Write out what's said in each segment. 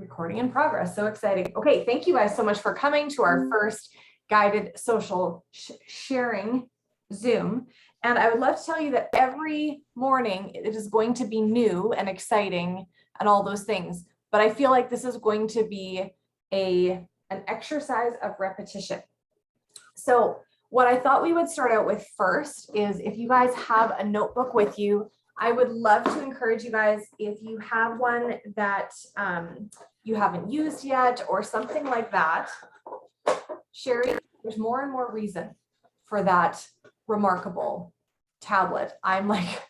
Recording in progress. So exciting. Okay, thank you guys so much for coming to our first guided social sharing Zoom. And I would love to tell you that every morning it is going to be new and exciting and all those things. But I feel like this is going to be an exercise of repetition. So what I thought we would start out with first is, if you guys have a notebook with you, I would love to encourage you guys, if you have one that you haven't used yet or something like that. Sherry, there's more and more reason for that remarkable tablet. I'm like,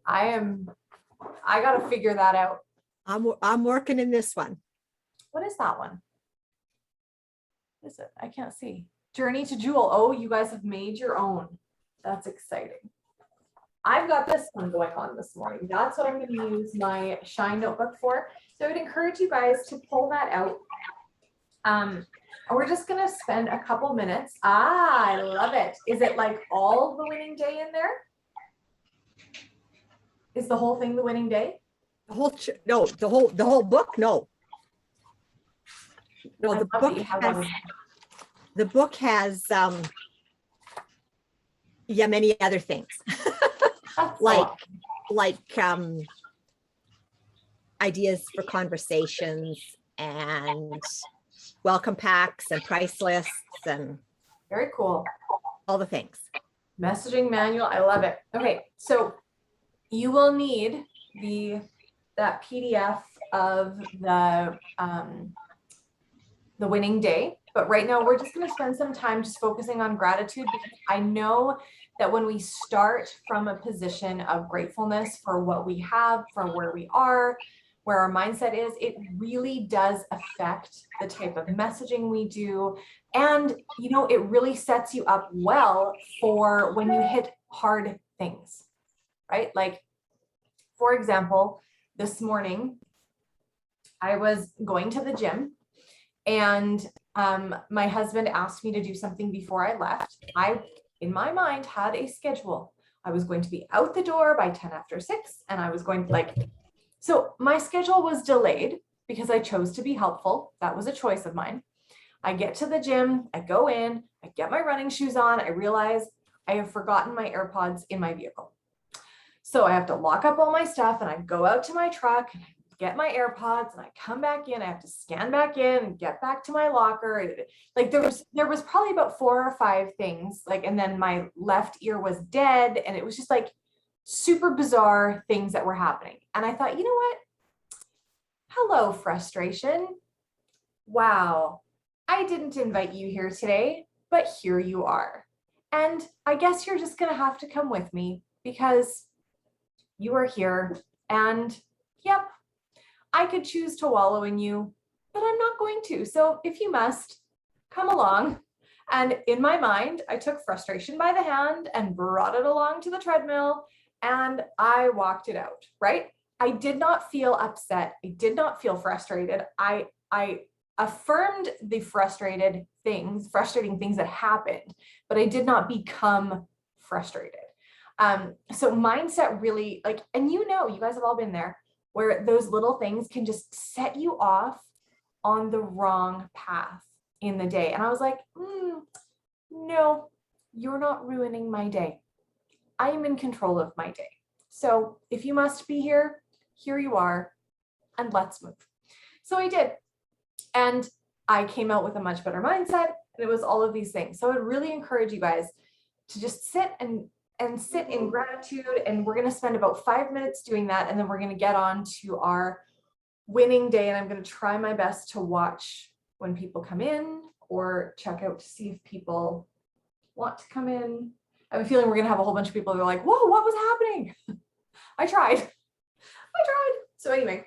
I got to figure that out. I'm working in this one. What is that one? What is it? I can't see. Journey to Jewel. Oh, you guys have made your own. That's exciting. I've got this one going on this morning. That's what I'm going to use my Shine notebook for. So I would encourage you guys to pull that out. And we're just going to spend a couple minutes. Ah, I love it. Is it like all the winning day in there? Is the whole thing the winning day? The whole book? No. No, the book has yeah, many other things. like ideas for conversations and welcome packs and price lists and very cool. All the things. Messaging manual. I love it. Okay, so you will need that PDF of the winning day. But right now we're just going to spend some time just focusing on gratitude, because I know that when we start from a position of gratefulness for what we have, for where we are, where our mindset is, it really does affect the type of messaging we do. And, you know, it really sets you up well for when you hit hard things, right? Like, for example, this morning I was going to the gym, and my husband asked me to do something before I left. I, in my mind, had a schedule. I was going to be out the door by 10 after 6, and I was going to so my schedule was delayed because I chose to be helpful. That was a choice of mine. I get to the gym, I go in, I get my running shoes on, I realize I have forgotten my AirPods in my vehicle. So I have to lock up all my stuff, and I go out to my truck and I get my AirPods, and I come back in. I have to scan back in and get back to my locker. Like there was probably about 4 or 5 things, and then my left ear was dead, and it was just like super bizarre things that were happening. And I thought, you know what? Hello, frustration. Wow, I didn't invite you here today, but here you are. And I guess you're just gonna have to come with me, because you are here, and yep, I could choose to wallow in you, but I'm not going to. So if you must, come along. And in my mind, I took frustration by the hand and brought it along to the treadmill, and I walked it out, right? I did not feel upset. I did not feel frustrated. I affirmed the frustrating things that happened, but I did not become frustrated. So mindset really, and you guys have all been there, where those little things can just set you off on the wrong path in the day. And I was like, no, you're not ruining my day. I am in control of my day. So if you must be here, here you are, and let's move. So I did. And I came out with a much better mindset, and it was all of these things. So I would really encourage you guys to just sit and sit in gratitude. And we're going to spend about 5 minutes doing that. And then we're going to get on to our winning day. And I'm going to try my best to watch when people come in, or check out to see if people want to come in. I have a feeling we're going to have a whole bunch of people that are like, whoa, what was happening? I tried. So anyway,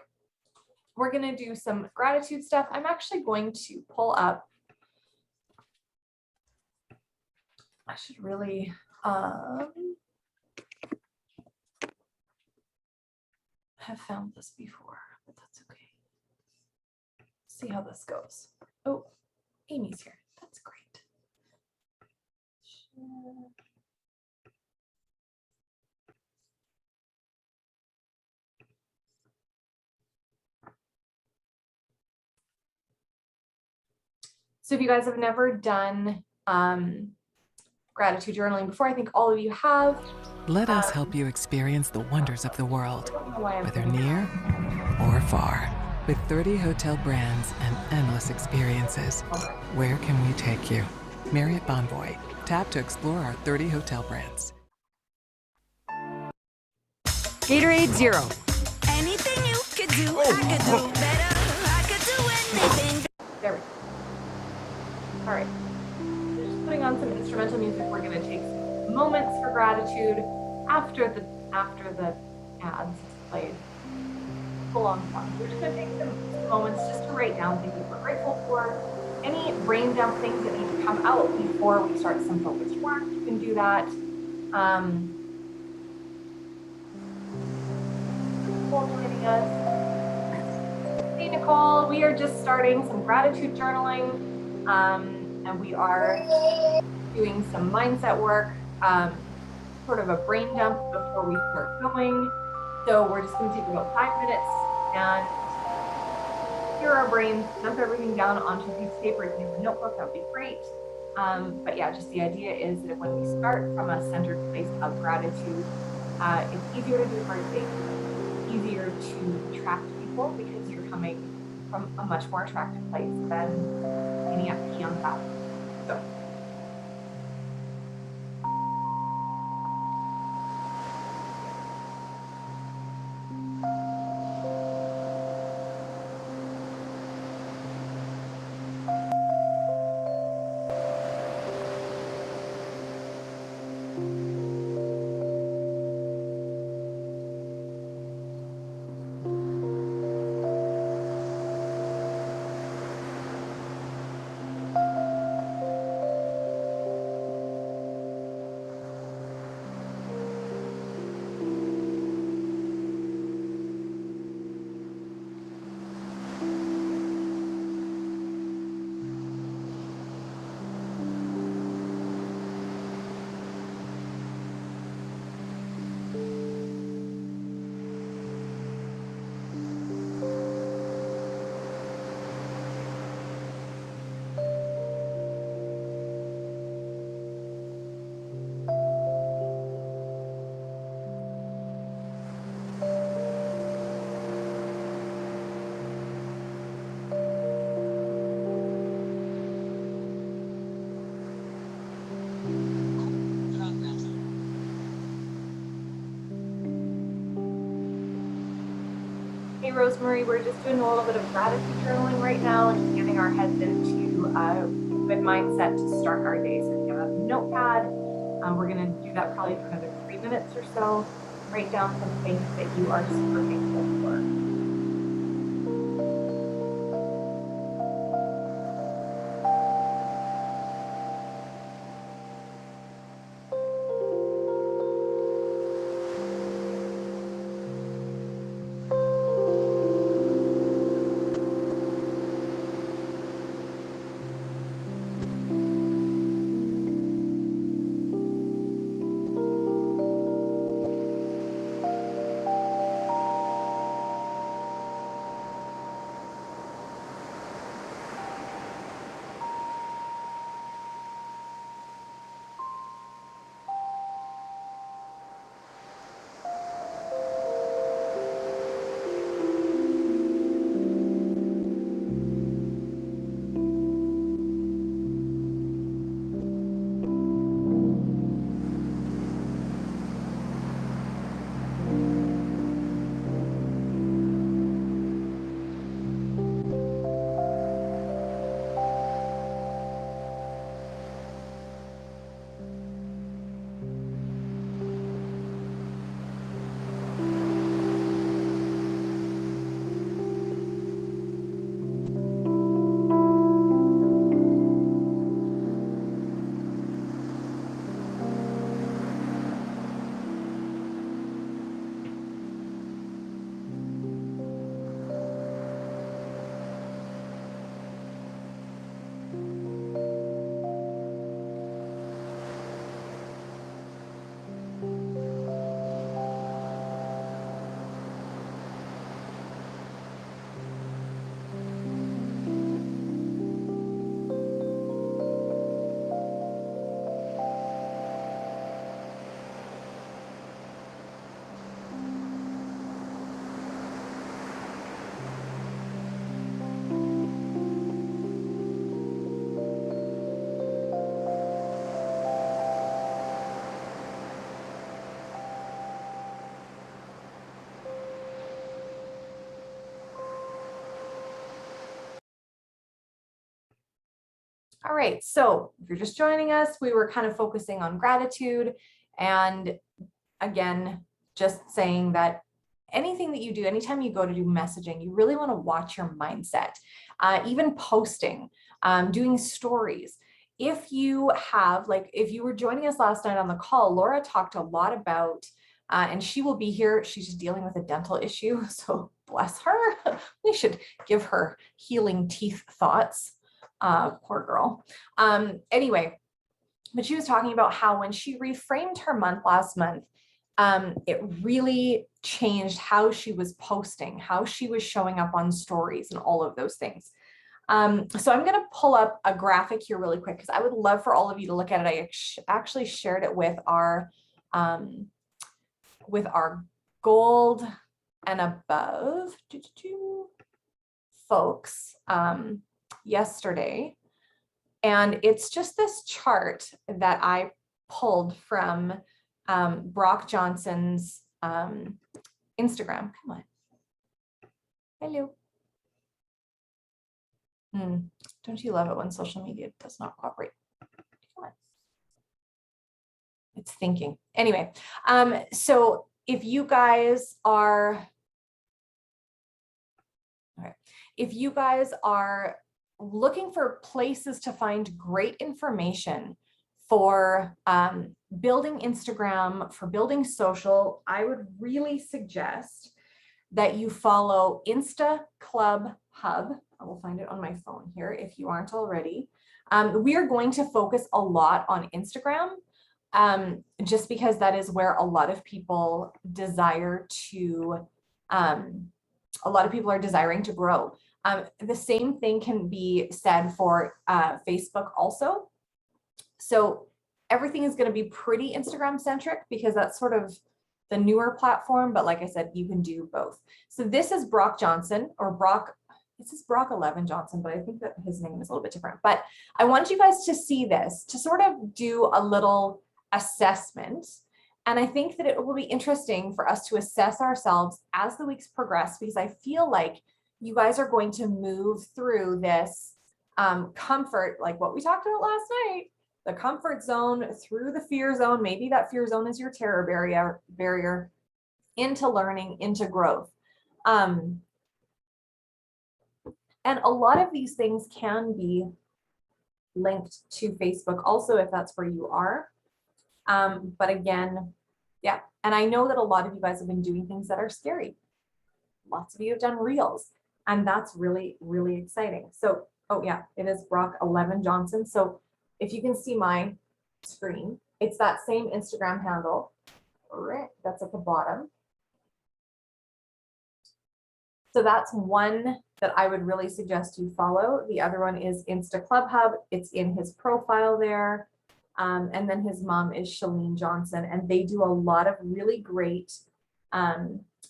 we're going to do some gratitude stuff. I'm actually going to pull up. I should really have found this before, but that's okay. See how this goes. Oh, Amy's here. That's great. Share. So if you guys have never done gratitude journaling before, I think all of you have. Let us help you experience the wonders of the world, I don't know why I'm whether doing near or far. With 30 hotel brands and endless experiences, where can we take you? Marriott Bonvoy. Tap to explore our 30 hotel brands. Gatorade Zero. Anything you could do, I could do better. I could do anything. There we go. All right. Just putting on some instrumental music. We're going to take some moments for gratitude after the ads played. Full on fun. We're just going to take some moments just to write down things that we're grateful for. Any brain dump things that need to come out before we start some focused work, you can do that. Joining us. Hey Nicole, we are just starting some gratitude journaling, and we are doing some mindset work, sort of a brain dump before we start going. So we're just going to take about 5 minutes and clear our brains, dump everything down onto a piece of paper. If you have a notebook, that would be great. But yeah, just the idea is that when we start from a centered place of gratitude, it's easier to do hard things, easier to attract people because you're coming from a much more attractive place than any FP on that. So. Hey Rosemary, we're just doing a little bit of gratitude journaling right now and just getting our heads into a good mindset to start our day. So if you have a notepad, we're going to do that probably for another 3 minutes or so. Write down some things that you are super thankful for. All right, so if you're just joining us, we were kind of focusing on gratitude, and again, just saying that anything that you do, anytime you go to do messaging, you really want to watch your mindset, even posting, doing stories. If you have, like, if you were joining us last night on the call, Laura talked a lot about, and she will be here. She's just dealing with a dental issue. So bless her. We should give her healing teeth thoughts. Poor girl. Anyway, but she was talking about how when she reframed her month last month, it really changed how she was posting, how she was showing up on stories and all of those things. So I'm going to pull up a graphic here really quick because I would love for all of you to look at it. I actually shared it with our gold and above folks yesterday. And it's just this chart that I pulled from Brock Johnson's Instagram. Come on. Hello. Don't you love it when social media does not cooperate? Come on. It's thinking. Anyway, so if you guys are, if you guys are looking for places to find great information for building Instagram, for building social, I would really suggest that you follow Insta Club Hub. I will find it on my phone here if you aren't already. We are going to focus a lot on Instagram, just because that is where a lot of people desire to, a lot of people are desiring to grow. The same thing can be said for Facebook also. So everything is going to be pretty Instagram centric because that's sort of the newer platform. But like I said, you can do both. So this is Brock Johnson, or Brock, this is Brock 11 Johnson, but I think that his name is a little bit different. But I want you guys to see this, to sort of do a little assessment. And I think that it will be interesting for us to assess ourselves as the weeks progress, because I feel like you guys are going to move through this comfort, like what we talked about last night, the comfort zone through the fear zone. Maybe that fear zone is your terror barrier into learning, into growth. And a lot of these things can be linked to Facebook also, if that's where you are. But again, yeah. And I know that a lot of you guys have been doing things that are scary. Lots of you have done reels, and that's really, really exciting. So, oh yeah, it is Brock 11 Johnson. So if you can see my screen, it's that same Instagram handle, right? That's at the bottom. So that's one that I would really suggest you follow. The other one is Insta Club Hub. It's in his profile there. And then his mom is Shalene Johnson, and they do a lot of really great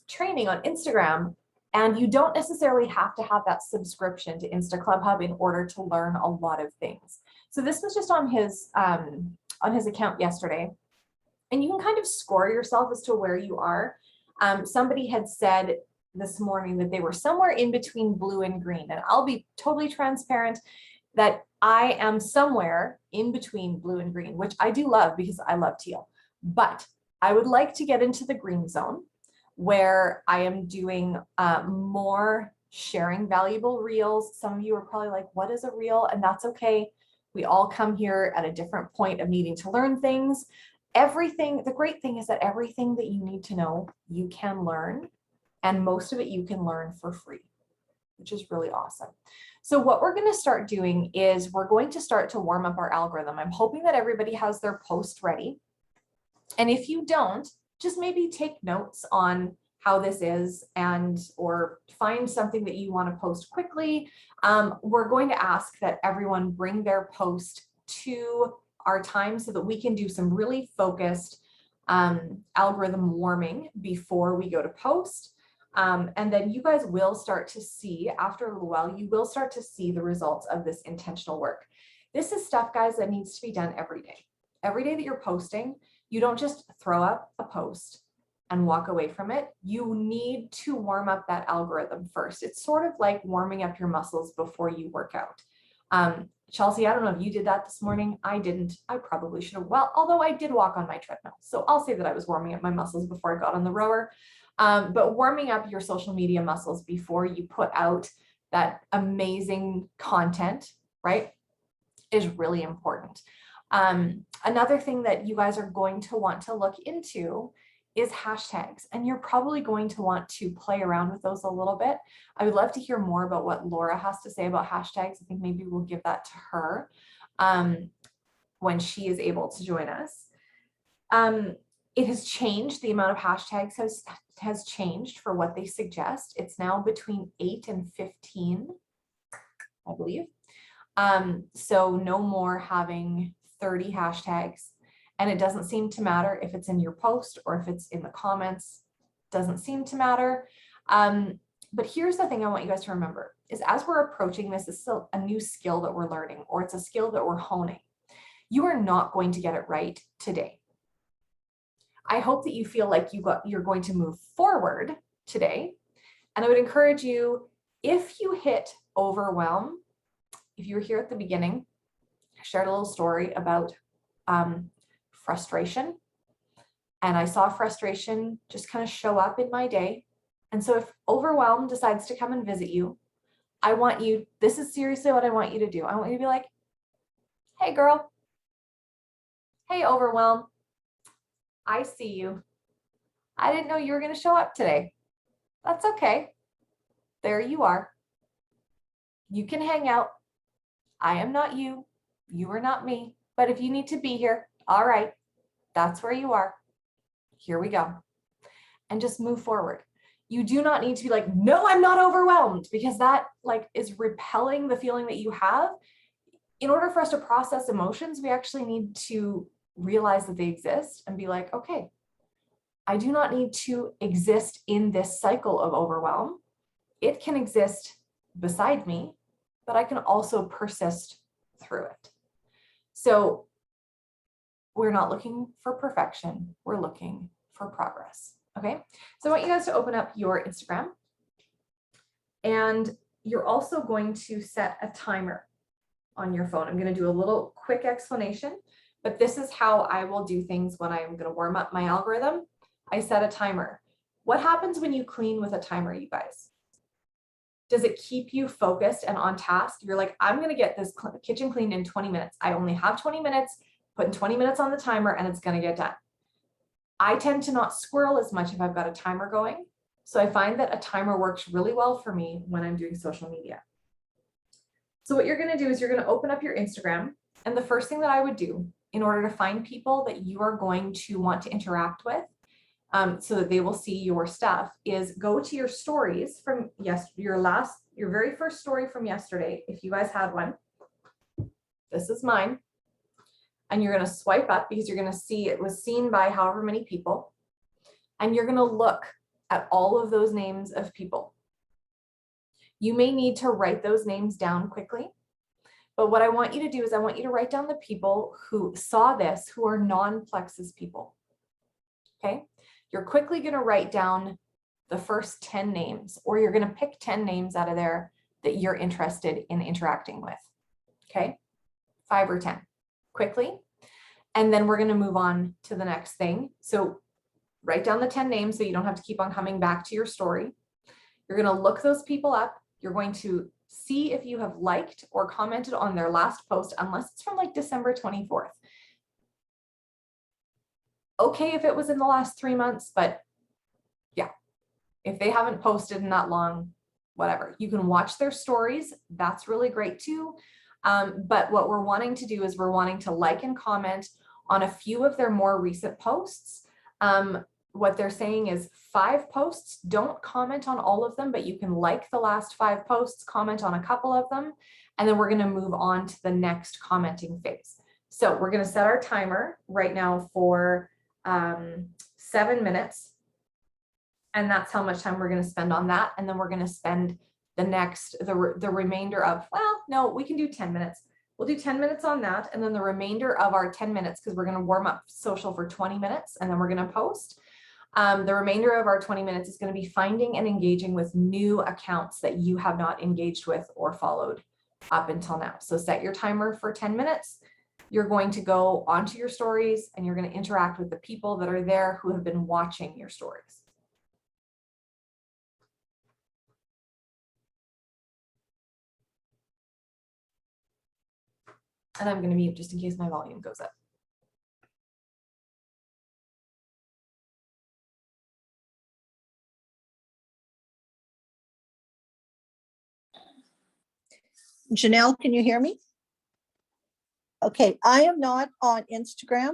training on Instagram. And you don't necessarily have to have that subscription to Insta Club Hub in order to learn a lot of things. So this was just on his account yesterday, and you can kind of score yourself as to where you are. Somebody had said this morning that they were somewhere in between blue and green, and I'll be totally transparent that I am somewhere in between blue and green, which I do love because I love teal, but I would like to get into the green zone where I am doing more sharing valuable reels. Some of you are probably like, what is a reel? And that's okay. We all come here at a different point of needing to learn things. Everything, the great thing is that everything that you need to know, you can learn, and most of it you can learn for free, which is really awesome. So what we're going to start doing is we're going to start to warm up our algorithm. I'm hoping that everybody has their post ready. And if you don't, just maybe take notes on how this is, and or find something that you want to post quickly. We're going to ask that everyone bring their post to our time so that we can do some really focused algorithm warming before we go to post. And then you guys will start to see, after a little while, you will start to see the results of this intentional work. This is stuff, guys, that needs to be done every day. Every day that you're posting, you don't just throw up a post and walk away from it. You need to warm up that algorithm first. It's sort of like warming up your muscles before you work out. Chelsea, I don't know if you did that this morning. I didn't. I probably should have. Well, although I did walk on my treadmill. So I'll say that I was warming up my muscles before I got on the rower. But warming up your social media muscles before you put out that amazing content, right, is really important. Another thing that you guys are going to want to look into is hashtags, and you're probably going to want to play around with those a little bit. I would love to hear more about what Laura has to say about hashtags. I think maybe we'll give that to her when she is able to join us. It has changed. The amount of hashtags has changed for what they suggest. It's now between 8 and 15, I believe. So no more having 30 hashtags. And it doesn't seem to matter if it's in your post or if it's in the comments, doesn't seem to matter. But here's the thing I want you guys to remember is as we're approaching this, is still a new skill that we're learning, or it's a skill that we're honing. You are not going to get it right today. I hope that you feel like you're going to move forward today. And I would encourage you, if you hit overwhelm, if you were here at the beginning, I shared a little story about frustration. And I saw frustration just kind of show up in my day. And so if overwhelm decides to come and visit you, I want you, this is seriously what I want you to do. I want you to be like, hey girl, hey overwhelm, I see you. I didn't know you were going to show up today. That's okay. There you are. You can hang out. I am not you. You are not me. But if you need to be here, all right, that's where you are. Here we go. And just move forward. You do not need to be like, no, I'm not overwhelmed, because that is repelling the feeling that you have. In order for us to process emotions, we actually need to realize that they exist and be like, okay, I do not need to exist in this cycle of overwhelm. It can exist beside me, but I can also persist through it. So we're not looking for perfection. We're looking for progress. Okay. So I want you guys to open up your Instagram, and you're also going to set a timer on your phone. I'm going to do a little quick explanation, but this is how I will do things when I'm going to warm up my algorithm. I set a timer. What happens when you clean with a timer, you guys? Does it keep you focused and on task? You're like, I'm going to get this kitchen cleaned in 20 minutes. I only have 20 minutes, putting 20 minutes on the timer, and it's going to get done. I tend to not squirrel as much if I've got a timer going. So I find that a timer works really well for me when I'm doing social media. So what you're going to do is you're going to open up your Instagram. And the first thing that I would do in order to find people that you are going to want to interact with, so that they will see your stuff, is go to your stories from your very first story from yesterday. If you guys had one, this is mine. And you're going to swipe up because you're going to see it was seen by however many people. And you're going to look at all of those names of people. You may need to write those names down quickly. But what I want you to do is I want you to write down the people who saw this, who are non-Plexus people. Okay. You're quickly going to write down the first 10 names, or you're going to pick 10 names out of there that you're interested in interacting with. Okay. 5 or 10 quickly. And then we're going to move on to the next thing. So write down the 10 names so you don't have to keep on coming back to your story. You're going to look those people up. You're going to see if you have liked or commented on their last post, unless it's from like December 24th. Okay, if it was in the last 3 months, but yeah, if they haven't posted in that long, whatever. You can watch their stories. That's really great too. But what we're wanting to do is we're wanting to like and comment on a few of their more recent posts. What they're saying is 5 posts, don't comment on all of them, but you can like the last 5 posts, comment on a couple of them, and then we're going to move on to the next commenting phase. So we're going to set our timer right now for 7 minutes. And that's how much time we're going to spend on that. And then we're going to spend the remainder of, well, no, we can do 10 minutes. We'll do 10 minutes on that. And then the remainder of our 10 minutes, because we're going to warm up social for 20 minutes and then we're going to post. The remainder of our 20 minutes is going to be finding and engaging with new accounts that you have not engaged with or followed up until now. So set your timer for 10 minutes. You're going to go onto your stories and you're going to interact with the people that are there who have been watching your stories. And I'm going to mute just in case my volume goes up. Janelle, can you hear me? Okay, I am not on Instagram,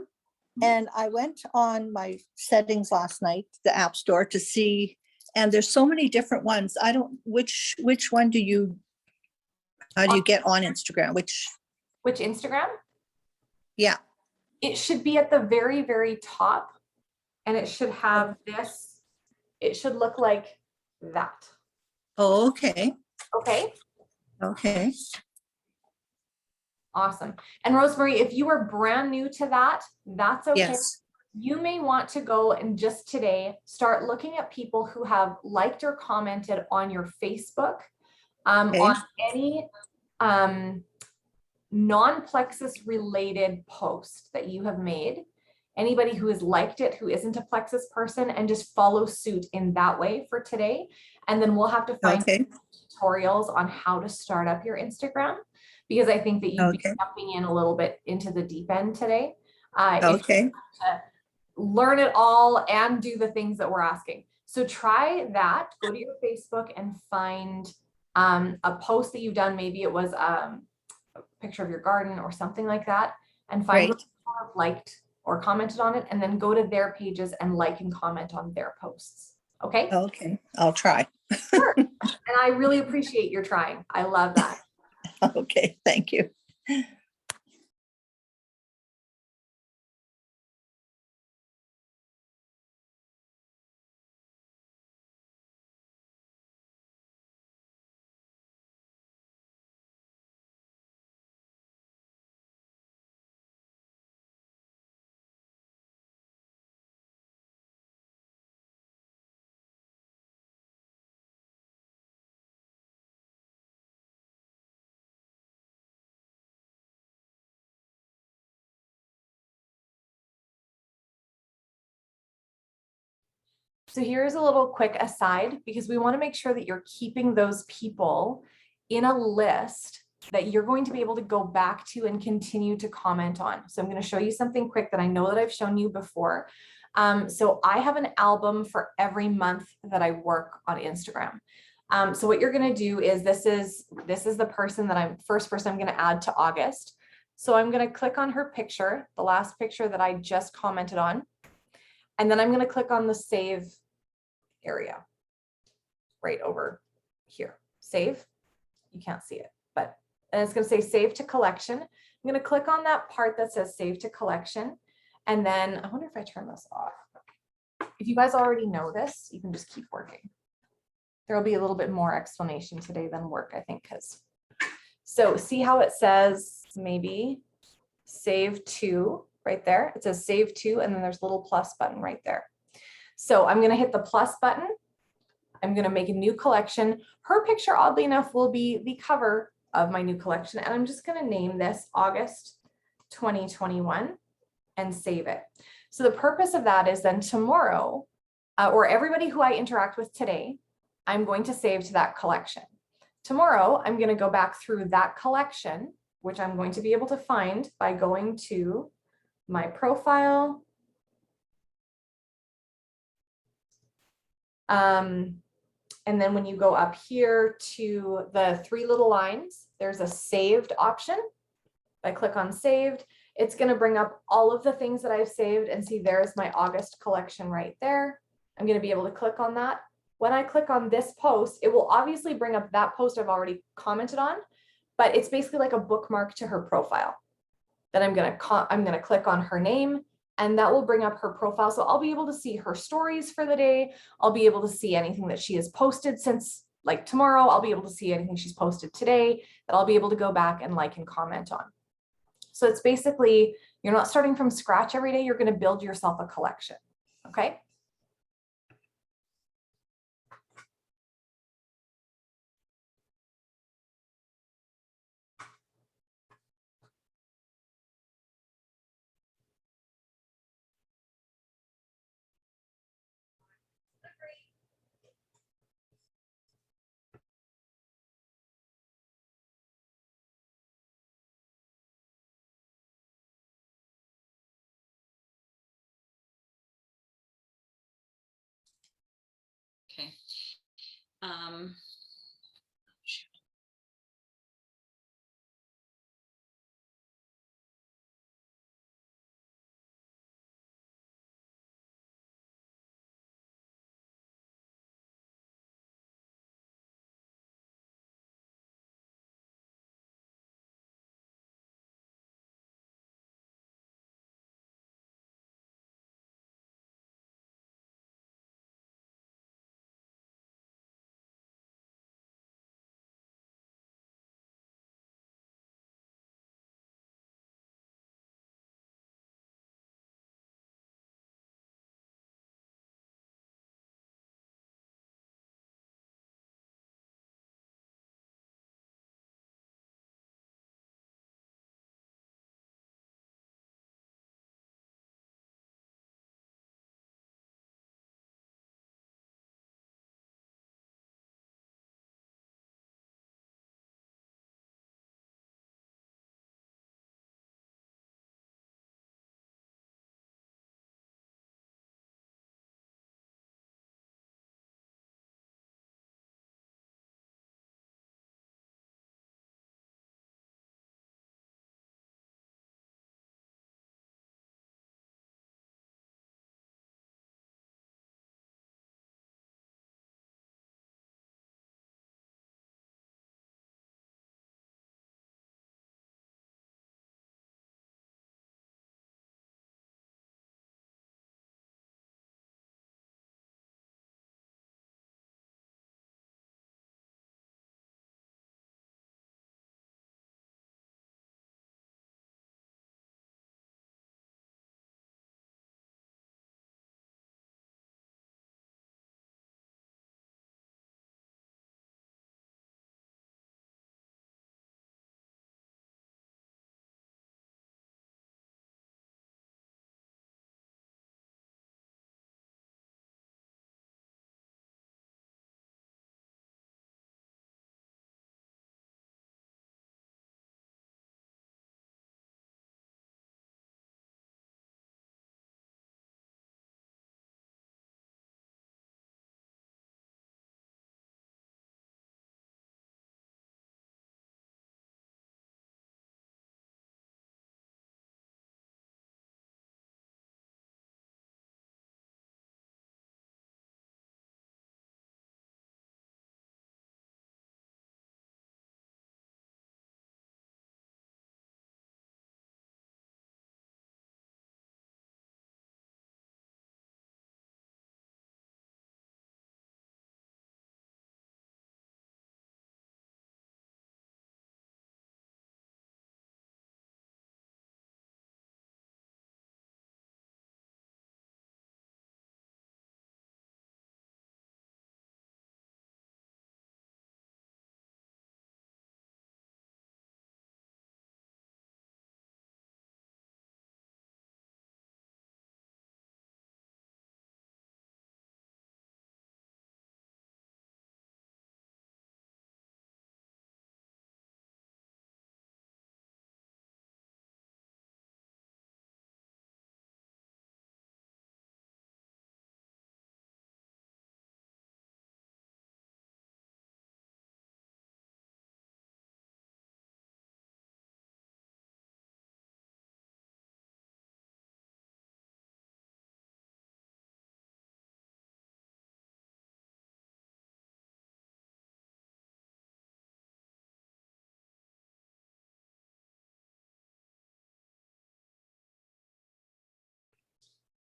and I went on my settings last night, the App Store, to see, and there's so many different ones. I don't, which one do you, how do you get on Instagram? Which Instagram? Yeah, It should be at the very, very top, and it should have this. It should look like that. oh, okay, Okay. okay, Awesome. And Rosemary, if you are brand new to that, that's okay. yes, You may want to go and just today start looking at people who have liked or commented on your Facebook, Okay. on any non-Plexus related post that you have made. Anybody who has liked it, who isn't a Plexus person, and just follow suit in that way for today. And then we'll have to find okay, tutorials on how to start up your Instagram, because I think that you'd be okay, jumping in a little bit into the deep end today. If okay, you want to learn it all and do the things that we're asking. So try that, go to your Facebook and find a post that you've done. Maybe it was a picture of your garden or something like that, and find Great. who have liked or commented on it, and then go to their pages and like and comment on their posts. Okay. okay, I'll try. Sure. And I really appreciate your trying. I love that. Okay, thank you. So here's a little quick aside, because we want to make sure that you're keeping those people in a list that you're going to be able to go back to and continue to comment on. So I'm going to show you something quick that I know that I've shown you before. So I have an album for every month that I work on Instagram. So what you're going to do is this is the person that I'm going to add to August. So I'm going to click on her picture, the last picture that I just commented on. And then I'm going to click on the save area right over here. Save. You can't see it, but and it's going to say save to collection. I'm going to click on that part that says save to collection. And then I wonder if I turn this off. If you guys already know this, you can just keep working. There'll be a little bit more explanation today than work, I think, because so see how it says maybe save to right there. It says save to, and then there's a little plus button right there. So I'm going to hit the plus button. I'm going to make a new collection. Her picture, oddly enough, will be the cover of my new collection. And I'm just going to name this August 2021 and save it. So the purpose of that is then tomorrow, or everybody who I interact with today, I'm going to save to that collection. Tomorrow, I'm going to go back through that collection, which I'm going to be able to find by going to my profile. And then when you go up here to the three little lines, there's a saved option. If I click on saved, it's going to bring up all of the things that I've saved, and see there's my August collection right there. I'm going to be able to click on that. When I click on this post, it will obviously bring up that post I've already commented on, but it's basically like a bookmark to her profile. Then I'm going to click on her name, and that will bring up her profile. So I'll be able to see her stories for the day. I'll be able to see anything that she has posted since, like tomorrow. I'll be able to see anything she's posted today that I'll be able to go back and like and comment on. So it's basically, you're not starting from scratch every day. You're going to build yourself a collection. Okay. Um,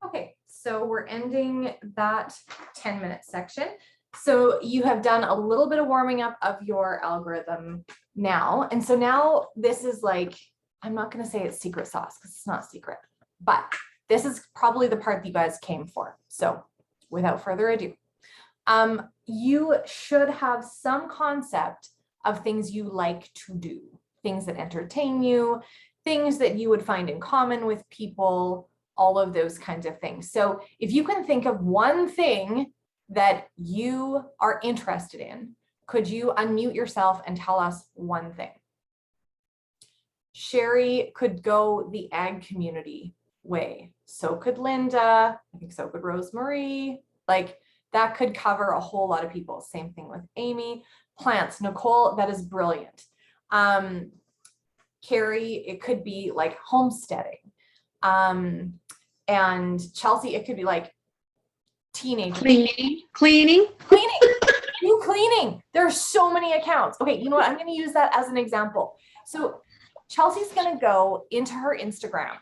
Okay, so we're ending that 10-minute section. So you have done a little bit of warming up of your algorithm now. And so now this is like, I'm not going to say it's secret sauce because it's not secret, but this is probably the part that you guys came for. So without further ado, you should have some concept of things you like to do, things that entertain you, things that you would find in common with people, all of those kinds of things. So if you can think of one thing that you are interested in, could you unmute yourself and tell us one thing? Sherry could go the ag community way. So could Linda. I think so could Rosemarie. Like, That could cover a whole lot of people. Same thing with Amy. Plants, Nicole, that is brilliant. Carrie, it could be like homesteading. And Chelsea, it could be like teenagers. Cleaning. Do cleaning. There are so many accounts. Okay, you know what? I'm going to use that as an example. So Chelsea's going to go into her Instagram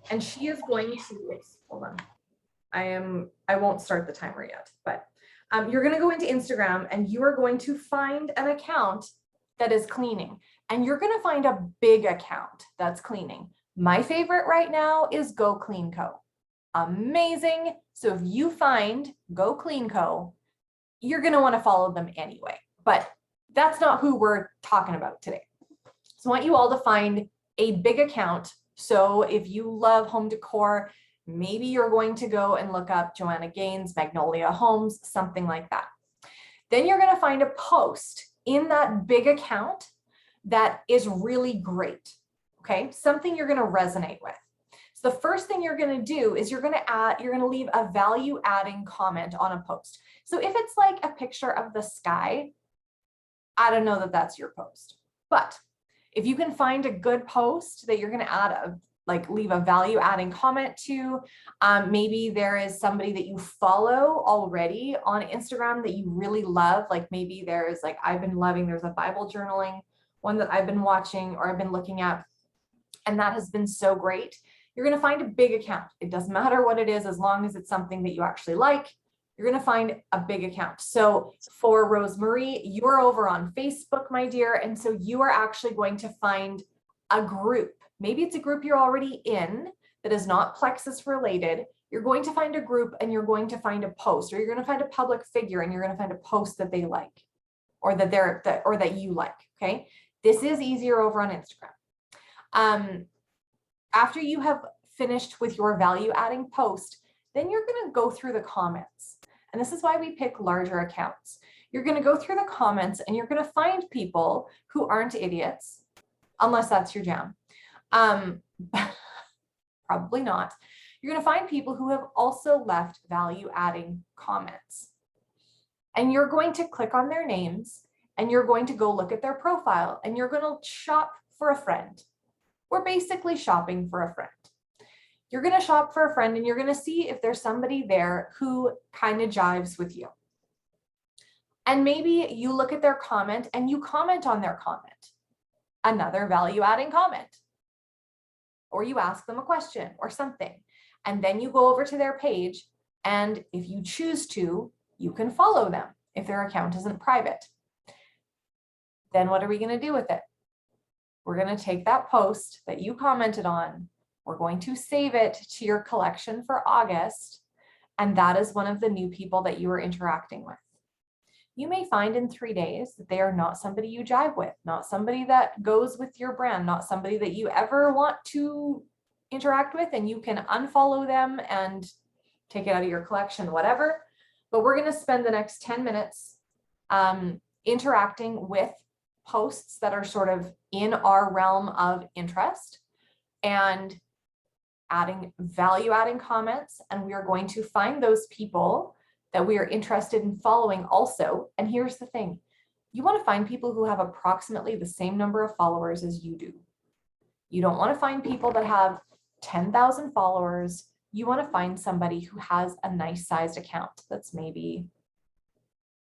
and she is going to, hold on. I won't start the timer yet, but you're going to go into Instagram and you are going to find an account that is cleaning, and you're going to find a big account that's cleaning. My favorite right now is Go Clean Co. Amazing. So if you find Go Clean Co, you're going to want to follow them anyway, but that's not who we're talking about today. So I want you all to find a big account. So if you love home decor, maybe you're going to go and look up Joanna Gaines, Magnolia Homes, something like that. Then you're going to find a post in that big account that is really great. Okay, something you're going to resonate with. So the first thing you're going to do is you're going to leave a value adding comment on a post. So if it's like a picture of the sky, I don't know that that's your post, but if you can find a good post that you're going to leave a value adding comment to, maybe there is somebody that you follow already on Instagram that you really love. Like maybe there's there's a Bible journaling one that I've been watching or I've been looking at, and that has been so great. You're going to find a big account. It doesn't matter what it is, as long as it's something that you actually like. You're going to find a big account. So for Rosemarie, you're over on Facebook, my dear. And so you are actually going to find a group. Maybe it's a group you're already in that is not Plexus related. You're going to find a group and you're going to find a post, or you're going to find a public figure and you're going to find a post that they like, or that you like. Okay. This is easier over on Instagram. After you have finished with your value adding post, then you're going to go through the comments. And this is why we pick larger accounts. You're going to go through the comments and you're going to find people who aren't idiots, unless that's your jam. Probably not. You're going to find people who have also left value adding comments. And you're going to click on their names and you're going to go look at their profile and you're going to shop for a friend. We're basically shopping for a friend. You're going to shop for a friend and you're going to see if there's somebody there who kind of jives with you. And maybe you look at their comment and you comment on their comment, another value adding comment, or you ask them a question or something. And then you go over to their page. And if you choose to, you can follow them if their account isn't private. Then what are we going to do with it? We're going to take that post that you commented on. We're going to save it to your collection for August. And that is one of the new people that you are interacting with. You may find in 3 days that they are not somebody you jive with, not somebody that goes with your brand, not somebody that you ever want to interact with, and you can unfollow them and take it out of your collection, whatever. But we're going to spend the next 10 minutes interacting with posts that are sort of in our realm of interest and value adding comments. And we are going to find those people that we are interested in following also. And here's the thing. You want to find people who have approximately the same number of followers as you do. You don't want to find people that have 10,000 followers. You want to find somebody who has a nice sized account that's maybe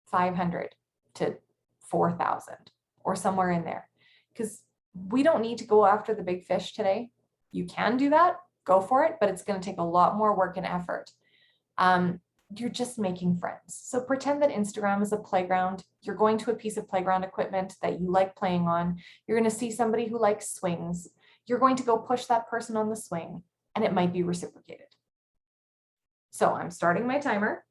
500 to 4,000 or somewhere in there. Because we don't need to go after the big fish today. You can do that, go for it, but it's going to take a lot more work and effort. You're just making friends. So pretend that Instagram is a playground. You're going to a piece of playground equipment that you like playing on. You're going to see somebody who likes swings. You're going to go push that person on the swing, and it might be reciprocated. So I'm starting my timer.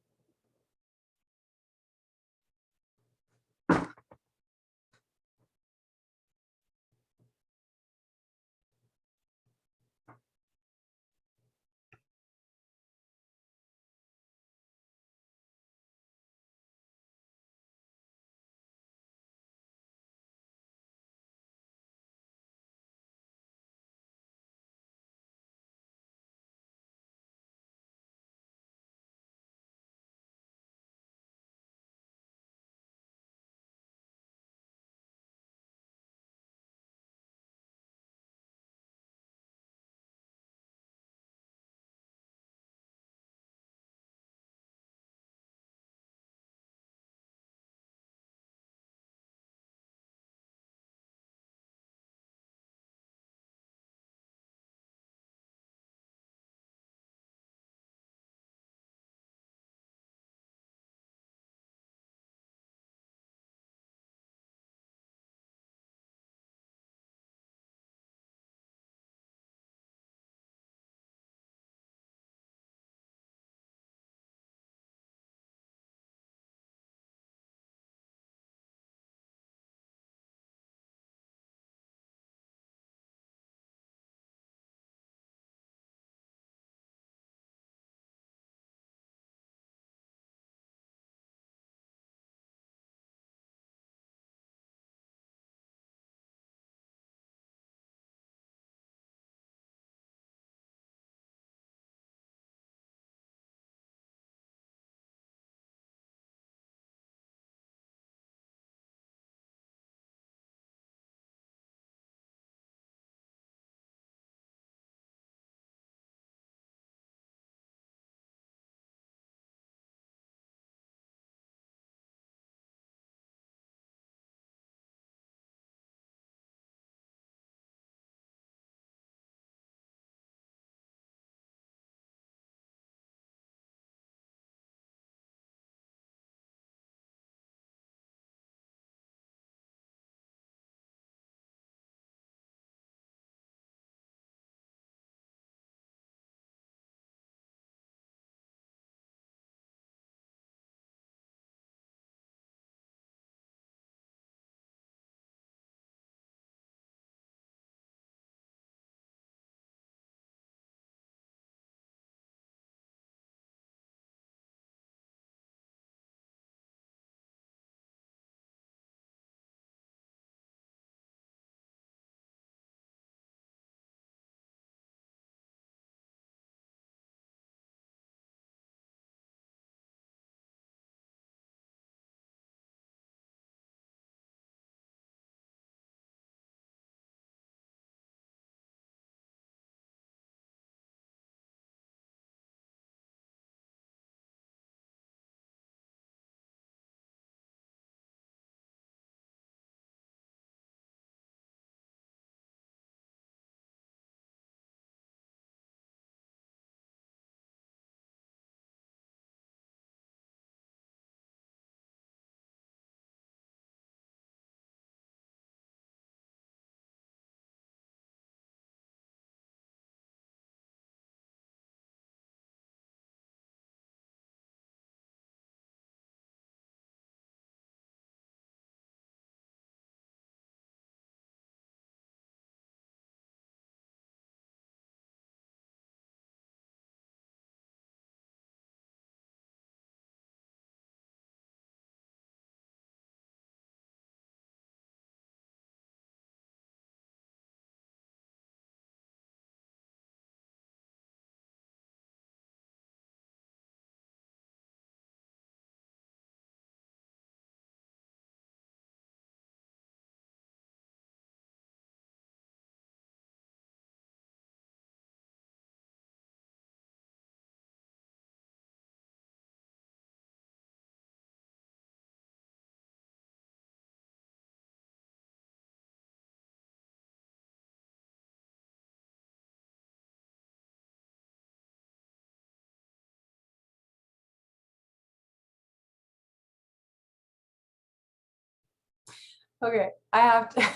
Okay, I have to.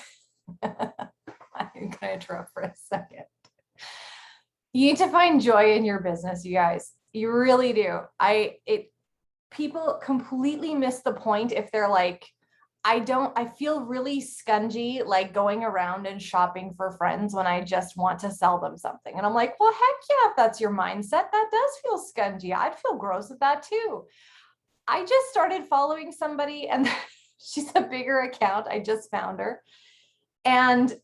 I'm gonna interrupt for a second. You need to find joy in your business, you guys. You really do. People completely miss the point if they're like, I feel really scungy like going around and shopping for friends when I just want to sell them something. And I'm like, well, heck yeah, if that's your mindset, that does feel scungy. I'd feel gross with that too. I just started following somebody and she's a bigger account. I just found her. And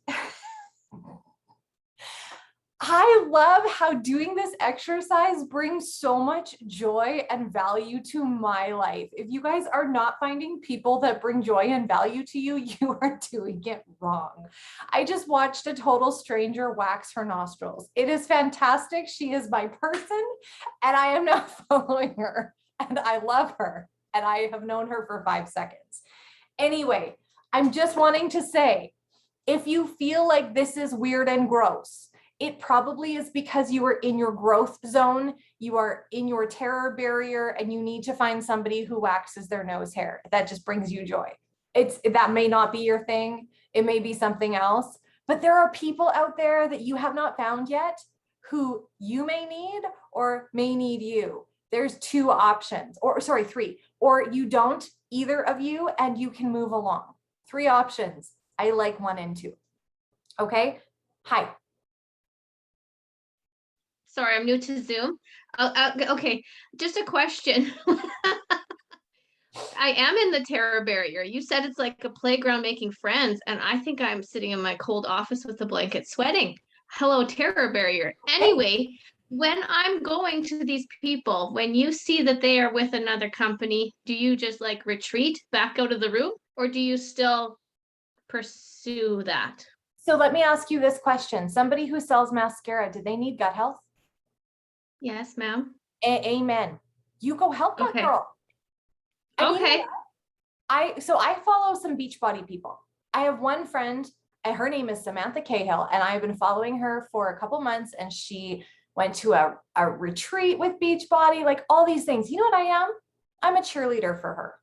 I love how doing this exercise brings so much joy and value to my life. If you guys are not finding people that bring joy and value to you, you are doing it wrong. I just watched a total stranger wax her nostrils. It is fantastic. She is my person, and I am now following her, and I love her, and I have known her for 5 seconds. Anyway, I'm just wanting to say, if you feel like this is weird and gross, it probably is because you are in your growth zone, you are in your terror barrier, and you need to find somebody who waxes their nose hair. That just brings you joy. That may not be your thing. It may be something else, but there are people out there that you have not found yet who you may need or may need you. There's 2 options, or sorry, 3, or you don't, either of you, and you can move along. 3 options. I like 1 and 2. Okay. Hi. Sorry, I'm new to Zoom. Okay, just a question. I am in the terror barrier. You said it's like a playground making friends, and I think I'm sitting in my cold office with a blanket sweating. Hello, terror barrier. Anyway, when I'm going to these people, when you see that they are with another company, do you just like retreat back out of the room, or do you still pursue that? So let me ask you this question. Somebody who sells mascara, do they need gut health? Yes, ma'am. Amen. You go help that Okay. girl. And you know Okay. what? I follow some Beachbody people. I have one friend, and her name is Samantha Cahill, and I've been following her for a couple months, and she went to a retreat with Beachbody, like all these things. You know what I am? I'm a cheerleader for her.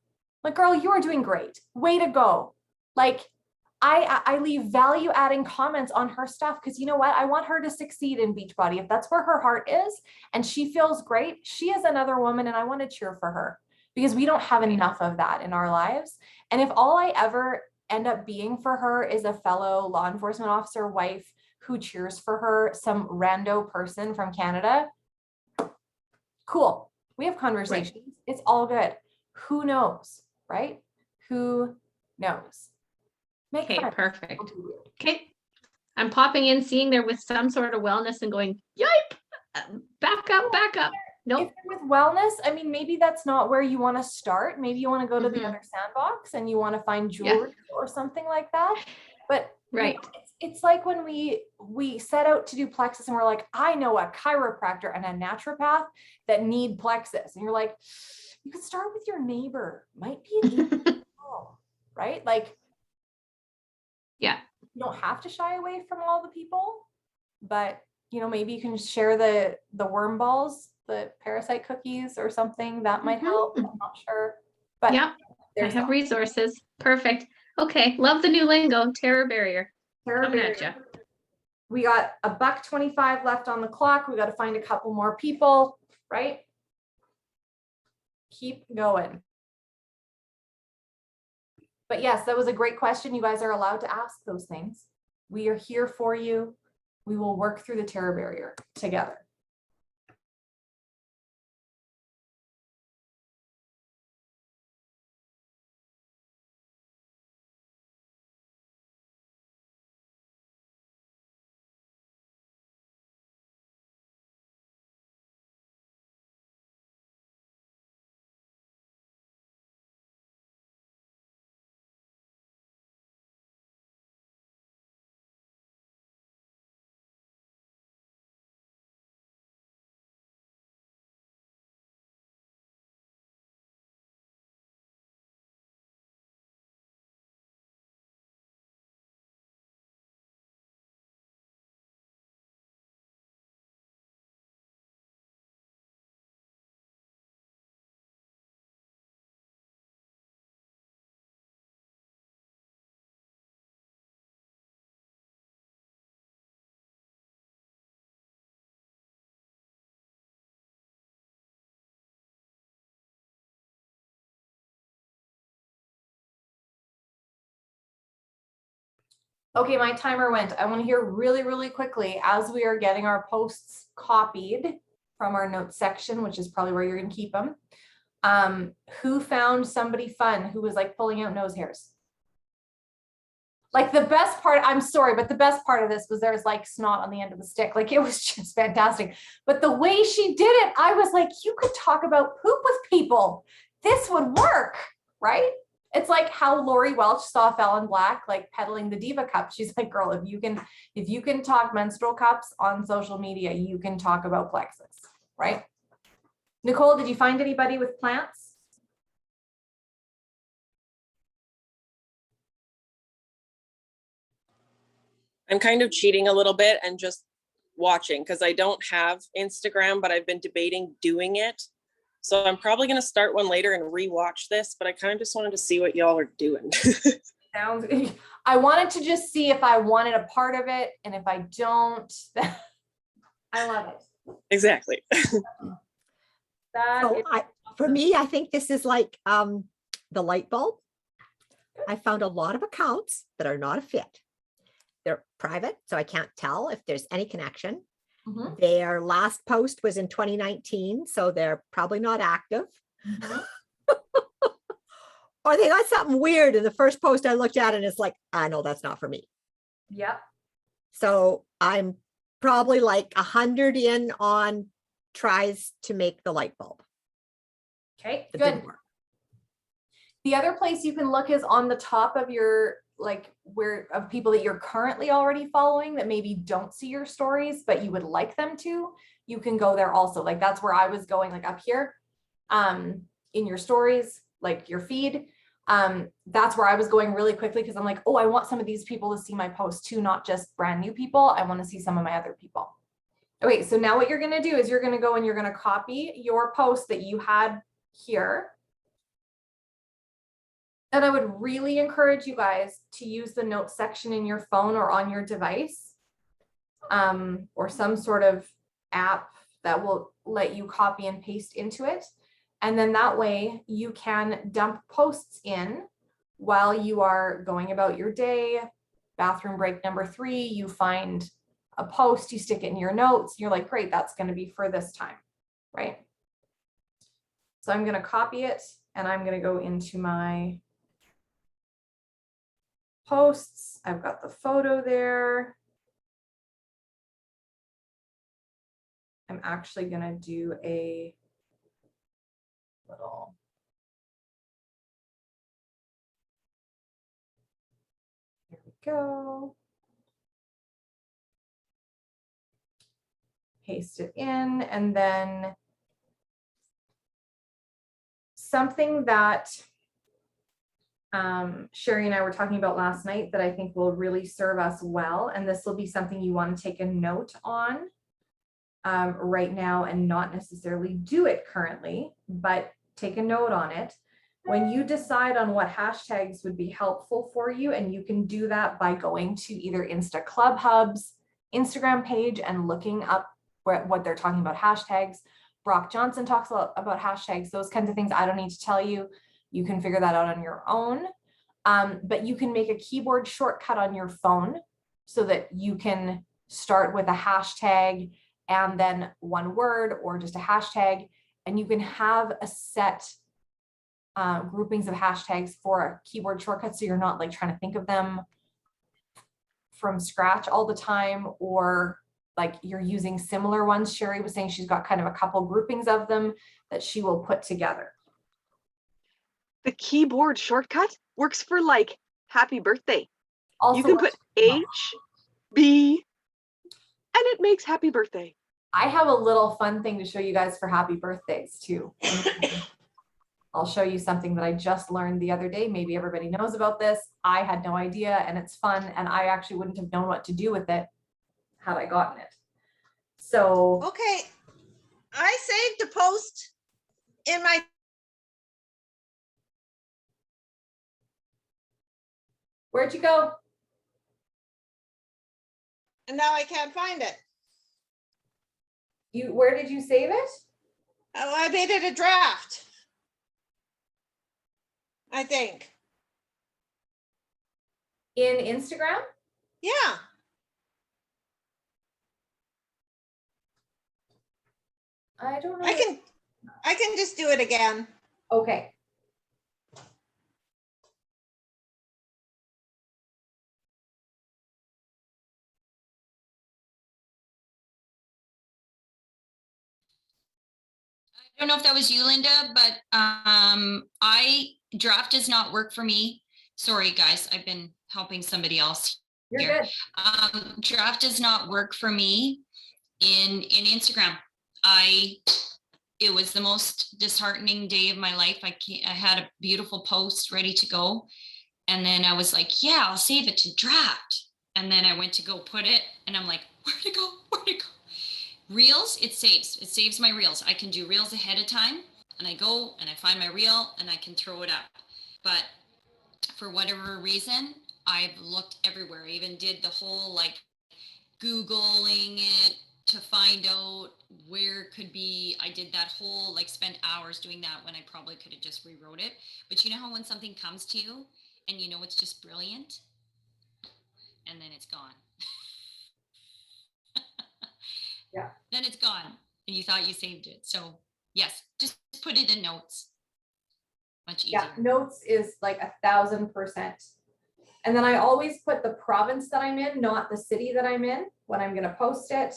Like, girl, you are doing great. Way to go. Like, I leave value adding comments on her stuff because you know what? I want her to succeed in Beachbody. If that's where her heart is and she feels great, she is another woman, and I want to cheer for her because we don't have enough of that in our lives. And if all I ever end up being for her is a fellow law enforcement officer wife who cheers for her, some rando person from Canada, cool. We have conversations. Right. It's all good. Who knows, right? Who knows? Okay, perfect. Okay. I'm popping in, seeing there with some sort of wellness and going, yipe, back up, back up. Nope. If you're with wellness, I mean, maybe that's not where you want to start. Maybe you want to go to the other sandbox and you want to find jewelry or something like that. But right. You know, it's like when we set out to do plexus and we're like, I know a chiropractor and a naturopath that need plexus. And you're like, you could start with your neighbor. Might be an easy right? Like, yeah, you don't have to shy away from all the people, but you know, maybe you can share the worm balls, the parasite cookies or something that might help. I'm not sure, but yeah, I have resources. Perfect. Okay, love the new lingo. Terror barrier. Coming at you. We got $1.25 left on the clock. We got to find a couple more people, right? Keep going. But yes, that was a great question. You guys are allowed to ask those things. We are here for you. We will work through the terror barrier together. Okay, my timer went. I want to hear really, really quickly as we are getting our posts copied from our notes section, which is probably where you're going to keep them. Who found somebody fun who was like pulling out nose hairs? Like the best part, I'm sorry, but the best part of this was there's like snot on the end of the stick. Like it was just fantastic. But the way she did it, I was like, you could talk about poop with people. This would work, right? It's like how Lori Welch saw Fallon Black like peddling the Diva Cup. She's like, girl, if you can talk menstrual cups on social media, you can talk about plexus, right? Nicole, did you find anybody with plants? I'm kind of cheating a little bit and just watching because I don't have Instagram, but I've been debating doing it. So I'm probably going to start one later and rewatch this, but I kind of just wanted to see what y'all are doing. Sounds good. I wanted to just see if I wanted a part of it. And if I don't, I love it. Exactly. That So is for awesome. me, I think this is like the light bulb. I found a lot of accounts that are not a fit. They're private, so I can't tell if there's any connection. Mhm, Their last post was in 2019, so they're probably not active. mhm. Or they got something weird in the first post I looked at, and it's like, I know that's not for me. Yep. So I'm probably like 100 in on tries to make the light bulb. Okay, That good. didn't work. The other place you can look is on the top of your, like where of people that you're currently already following that maybe don't see your stories, but you would like them to, you can go there also. Like that's where I was going, like up here, in your stories, like your feed. That's where I was going really quickly because I'm like, oh, I want some of these people to see my post too, not just brand new people. I want to see some of my other people. Okay, so now what you're going to do is you're going to go and you're going to copy your post that you had here. And I would really encourage you guys to use the notes section in your phone or on your device, or some sort of app that will let you copy and paste into it. And then that way you can dump posts in while you are going about your day. Bathroom break number 3, you find a post, you stick it in your notes. You're like, great, that's going to be for this time, right? So I'm going to copy it and I'm going to go into my posts. I've got the photo there. I'm actually going to do a little. Here we go. Paste it in, and then something that Sherry and I were talking about last night that I think will really serve us well, and this will be something you want to take a note on right now and not necessarily do it currently, but take a note on it. When you decide on what hashtags would be helpful for you, and you can do that by going to either Insta Club Hub's Instagram page and looking up what they're talking about hashtags. Brock Johnson talks a lot about hashtags, those kinds of things. I don't need to tell you. You can figure that out on your own. But you can make a keyboard shortcut on your phone so that you can start with a hashtag and then one word or just a hashtag, and you can have a set groupings of hashtags for a keyboard shortcut, so you're not like trying to think of them from scratch all the time, or like you're using similar ones. Sherry was saying she's got kind of a couple groupings of them that she will put together. The keyboard shortcut works for like happy birthday. Also, You can put H, B, and it makes happy birthday. I have a little fun thing to show you guys for happy birthdays too. I'll show you something that I just learned the other day. Maybe everybody knows about this. I had no idea, and it's fun, and I actually wouldn't have known what to do with it had I gotten it. So Okay, I saved a post in my, where'd you go? and now I can't find it. Where did you save it? Oh, I made it a draft. I think. In Instagram? Yeah, I don't know. I can just do it again. Okay. I don't know if that was you, Linda, but draft does not work for me. Sorry, guys, I've been helping somebody else You're here. good. Draft does not work for me in Instagram. It was the most disheartening day of my life. I had a beautiful post ready to go. And then I was like, yeah, I'll save it to draft. And then I went to go put it and I'm like, where'd it go? Where'd it go? Reels, it saves my reels. I can do reels ahead of time and I go and I find my reel and I can throw it up. But for whatever reason, I've looked everywhere. I even did the whole like Googling it to find out where it could be. I did that whole like spent hours doing that when I probably could have just rewrote it. But you know how when something comes to you and you know it's just brilliant and then it's gone. Yeah. Then it's gone and you thought you saved it. So yes, just put it in notes. Much easier. Yeah, notes is like 1000%. And then I always put the province that I'm in, not the city that I'm in, when I'm gonna post it.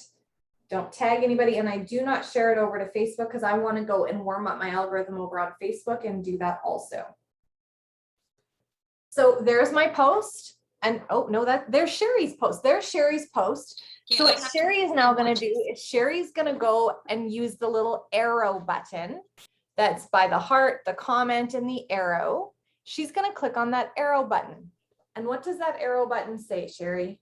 Don't tag anybody, and I do not share it over to Facebook because I want to go and warm up my algorithm over on Facebook and do that also. So there's my post, and oh no, there's Sherry's post. There's Sherry's post. Yeah, So what Sherry is now going to do is Sherry's going to go and use the little arrow button that's by the heart, the comment, and the arrow. She's going to click on that arrow button. And what does that arrow button say, Sherry?